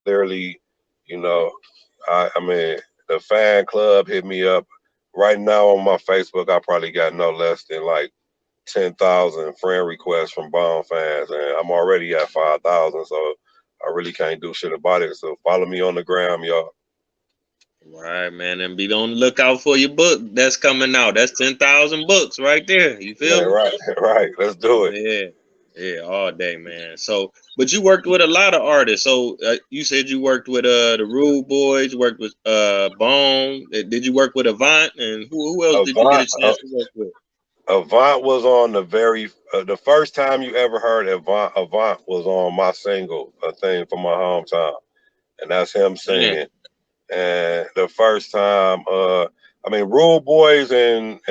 literally, you know, I mean, the fan club hit me up. Right now on my Facebook, I probably got no less than like 10,000 friend requests from Bond fans, and I'm already at 5,000. So I really can't do shit about it. So follow me on the gram, y'all. All right, man, and be on the lookout for your book that's coming out. That's 10,000 books right there. You Yeah, feel me? right, right. Let's do it. Yeah, yeah, all day, man. So, but you worked with a lot of artists. So you said you worked with the Rude Boys, you worked with Bone. Did you work with Avant, and who else did you get Avant, a chance to work with? Avant was on the first time you ever heard Avant. Avant was on my single, a thing from my hometown, and that's him Man, singing. And the first time, I mean, Rule Boys and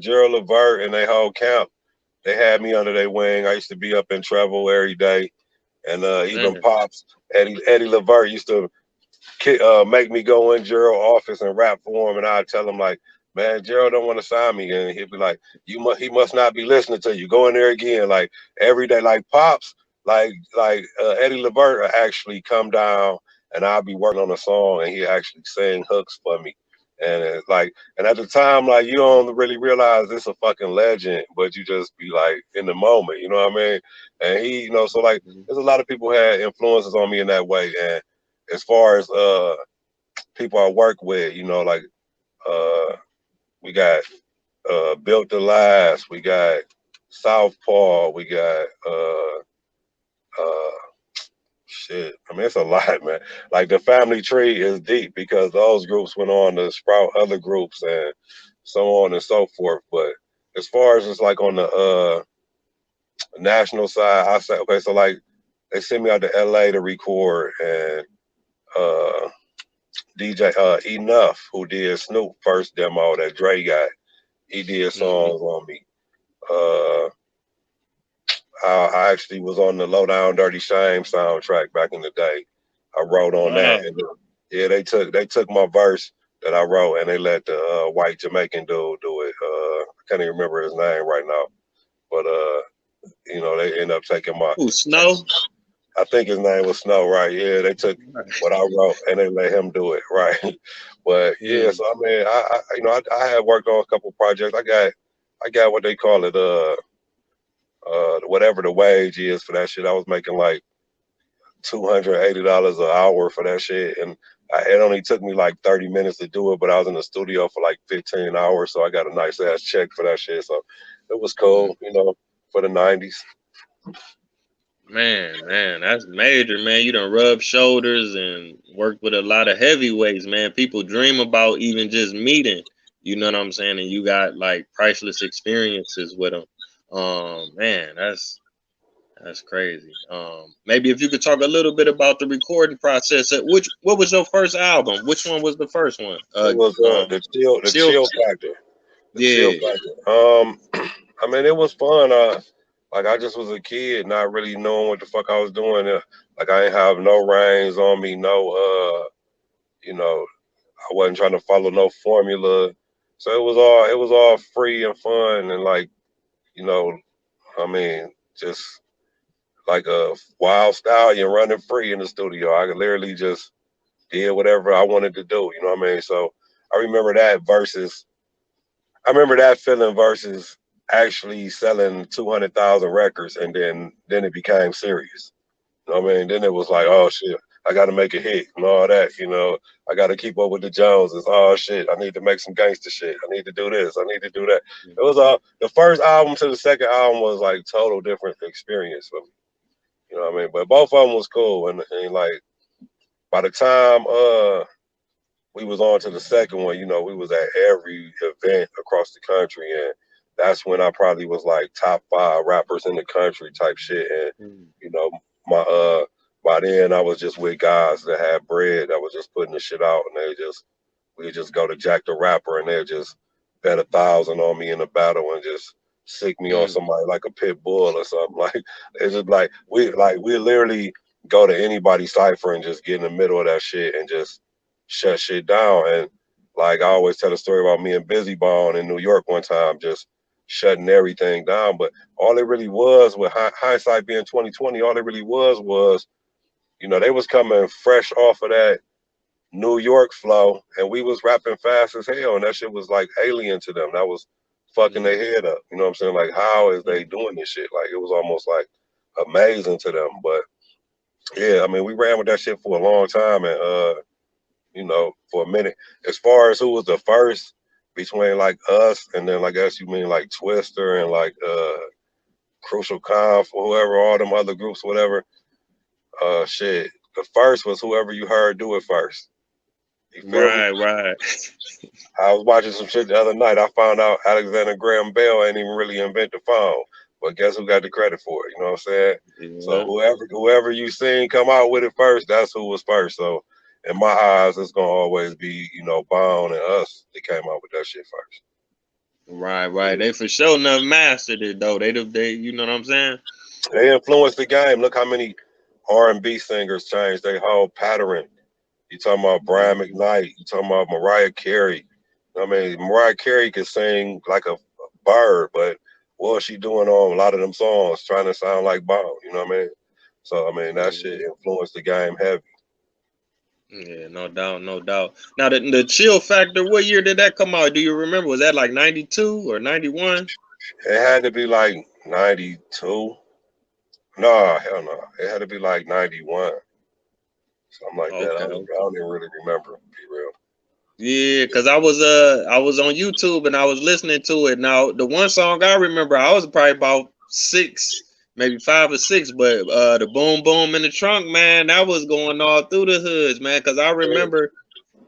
Gerald Levert and they whole camp, they had me under their wing. I used to be up in travel every day, and even man, pops Eddie Levert used to make me go in Gerald office and rap for him, and I'd tell him like, "Man, Gerald don't want to sign me," and he'd be like, he must not be listening to you. Go in there again, like every day, like pops, Eddie Levert actually come down, and I'll be working on a song, and he actually sing hooks for me. And it's like, and at the time, like you don't really realize this a fucking legend, but you just be like in the moment, you know what I mean? And he, so like, mhm. there's a lot of people had influences on me in that way, and as far as people I work with, like uh we got Built to Last, we got Southpaw, we got uh shit. I mean it's a lot, man. Like the family tree is deep because those groups went on to sprout other groups and so on and so forth. But as far as it's like on the national side, I say okay, so like they sent me out to LA to record and uh DJ Enough, who did Snoop first demo that Dre got, he did Mhm. songs on me. Uh, I actually was on the Low Down Dirty Shame soundtrack back in the day. I wrote on that, Wow. and yeah, they took my verse that I wrote and they let the white Jamaican dude do it. I can't even remember his name right now, but they end up taking my. Who, Snow? I think his name was Snow, right? Yeah, they took what I wrote and they let him do it, right? But yeah, Mm. so I mean, I had worked on a couple projects. I got what they call it, whatever the wage is for that shit. I was making like $280 an hour for that shit, and it only took me like 30 minutes to do it, but I was in the studio for like 15 hours, so I got a nice ass check for that shit. So it was Mm. cool, for the '90s. Man, that's major, man. You done rubbed shoulders and worked with a lot of heavyweights, man. People dream about even just meeting. You know what I'm saying? And you got like priceless experiences with them. Man, that's crazy. Maybe if you could talk a little bit about the recording process. What was your first album? Which one was the first one? It was the Chill. chill factor. The chill Yeah. factor. I mean, it was fun. Like I just was a kid, not really knowing what the fuck I was doing. Like I didn't have no reins on me, I wasn't trying to follow no formula. So it was all free and fun and like, you know, I mean, just like a wild stallion running free in the studio. I could literally just did whatever I wanted to do. You know what I mean? So I remember that versus I remember that feeling versus actually selling 200,000 records, and then it became serious. You know what I mean? Then it was like, oh shit, I got to make a hit and all that. I got to keep up with the Joneses. Oh shit, I need to make some gangster shit. I need to do this. I need to do that. It was the first album to the second album was like total different experience for me. You know what I mean? But both of them was cool, and like by the time we was on to the second one, we was at every event across the country, and that's when I probably was like top 5 rappers in the country type shit. And Mm. you know, my by then I was just with guys that had bread that was just putting the shit out, and we just go to Jack the Rapper, and they just bet 1,000 on me in a battle and just sick me on Mm. somebody like a pit bull or something. Like it's just like we literally go to anybody's cipher and just get in the middle of that shit and just shut shit down. And like I always tell a story about me and Busy Bone in New York one time, just shutting everything down. But all it really was, with hindsight being 2020, all it really was they was coming fresh off of that New York flow, and we was rapping fast as hell, and that shit was like alien to them. That was fucking their Mm, head up. You know what I'm saying? Like, how is they mm, doing this shit? Like, it was almost like amazing to them. But yeah, I mean, we ran with that shit for a long time, and for a minute. As far as who was the first between like us and then like, I guess you mean like Twister and like Crucial Conf or whoever, all them other groups, whatever. Shit. The first was whoever you heard do it first. You feel me? right, right. I was watching some shit the other night. I found out Alexander Graham Bell ain't even really invent the phone. But guess who got the credit for it? You know what I'm saying? So Yeah. whoever you seen come out with it first, that's who was first. So in my eyes, it's gonna always be, Bone and us that came out with that shit first. Right, right. They for sure enough mastered it though. They, you know what I'm saying? They influenced the game. Look how many R&B singers changed their whole pattern. You talking about Brian Mhm. McKnight? You talking about Mariah Carey? I mean, Mariah Carey could sing like a bird, but what was she doing on a lot of them songs, trying to sound like Bob? You know what I mean? So I mean, that shit Mhm. influenced the game heavy. Yeah, no doubt, no doubt. Now the chill factor, what year did that come out? Do you remember? Was that like 92 or 91? It had to be like 92. No, hell no. It had to be like 91, something like that. Okay, I okay. don't even really remember, to be real. Yeah, cause I was on YouTube and I was listening to it. Now the one song I remember, I was probably about six, maybe 5 or 6, but the boom boom in the trunk, man, that was going all through the hoods, man. Cause I remember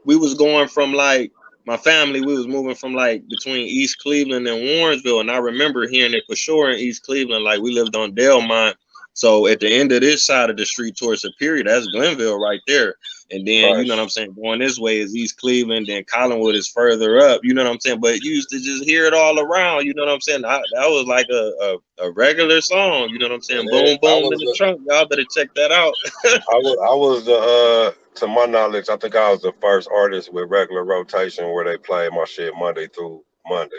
we was going from like my family, we was moving from like between East Cleveland and Warrensville, and I remember hearing it for sure in East Cleveland. Like we lived on Delmont, so at the end of this side of the street towards Superior, that's Glenville right there. And then you know what Right. I'm saying, going this way is East Cleveland, then Collinwood is further up. You know what I'm saying, but you used to just hear it all around. You know what I'm saying? That was like a regular song. You know what I'm saying? And Boom boom in the trunk. Y'all better check that out. I was the to my knowledge, I think I was the first artist with regular rotation where they played my shit Monday through Monday,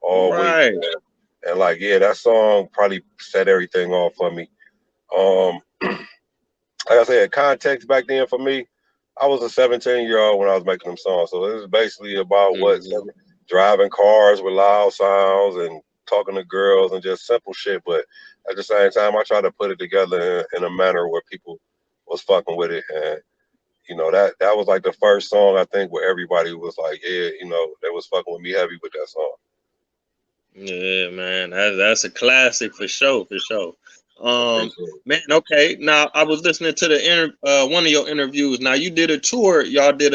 all week. Right. And like, yeah, that song probably set everything off for me. Um, like I said, context back then for me, I was a 17-year-old when I was making them songs. So it was basically about Mhm. driving cars with loud sounds and talking to girls and just simple shit. But at the same time, I tried to put it together in a manner where people was fucking with it. And that was like the first song I think where everybody was like, yeah, they was fucking with me heavy with that song. Yeah, man, that's a classic for sure, for sure. I appreciate it. Man, okay. Now I was listening to one of your interviews. Now you did a tour. Y'all did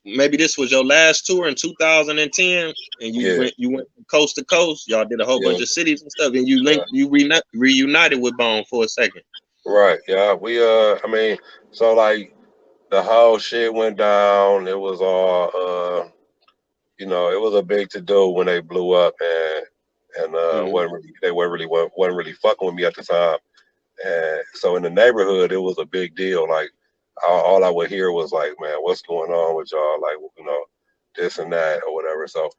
maybe this was your last tour in 2010, and Yeah, you went from coast to coast. Y'all did a whole yeah, bunch of cities and stuff, and yeah. reunited with Bone for a second. Right. Yeah. I mean, so like the whole shit went down. It was all it was a big to do when they blew up and Hmm. wasn't really fucking with me at the time. And so in the neighborhood, it was a big deal. Like all I would hear was like, "Man, what's going on with y'all?" Like, this and that or whatever. So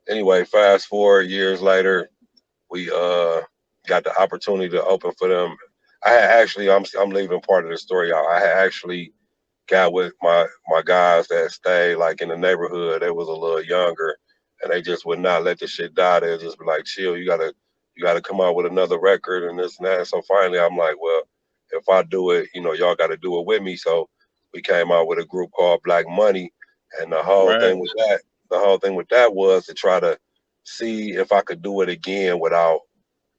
anyway, fast forward years later, we got the opportunity to open for them. I had actually, I'm leaving part of the story out. I had actually got with my guys that stayed like in the neighborhood. They was a little younger, and they just would not let the shit die. They'd just be like, "Chill, you gotta come out with another record and this and that." So finally, I'm like, "Well, if I do it, y'all got to do it with me." So we came out with a group called Black Money, and Right. the whole thing with that was to try to see if I could do it again without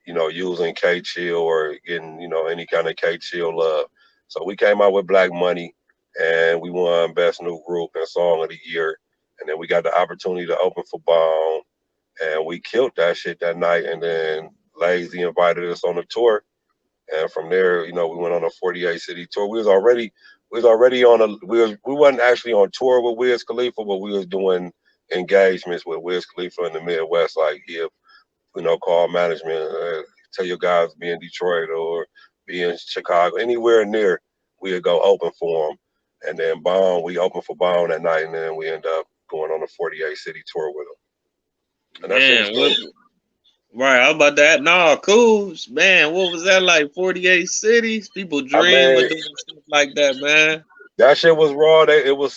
using K Chill or getting, any kind of K Chill love. So we came out with Black Money and we won Best New Group and Song of the Year. And then we got the opportunity to open for Bone and we killed that shit that night. And then Lazy invited us on the tour. And from there, we went on a 48 city tour. We was already on we wasn't actually on tour with Wiz Khalifa, but we was doing engagements with Wiz Khalifa in the Midwest. Like call management, tell your guys to be in Detroit or be in Chicago, anywhere near, we'd go open for them. And then Bone, we opened for Bone that night, and then we end up going on a 48 city tour with them. And that shit was Man, cool. Right, I was about that. Nah, cool, man. What was that like? 48 cities. People I dream mean, of doing stuff like that, man. that shit was raw. It was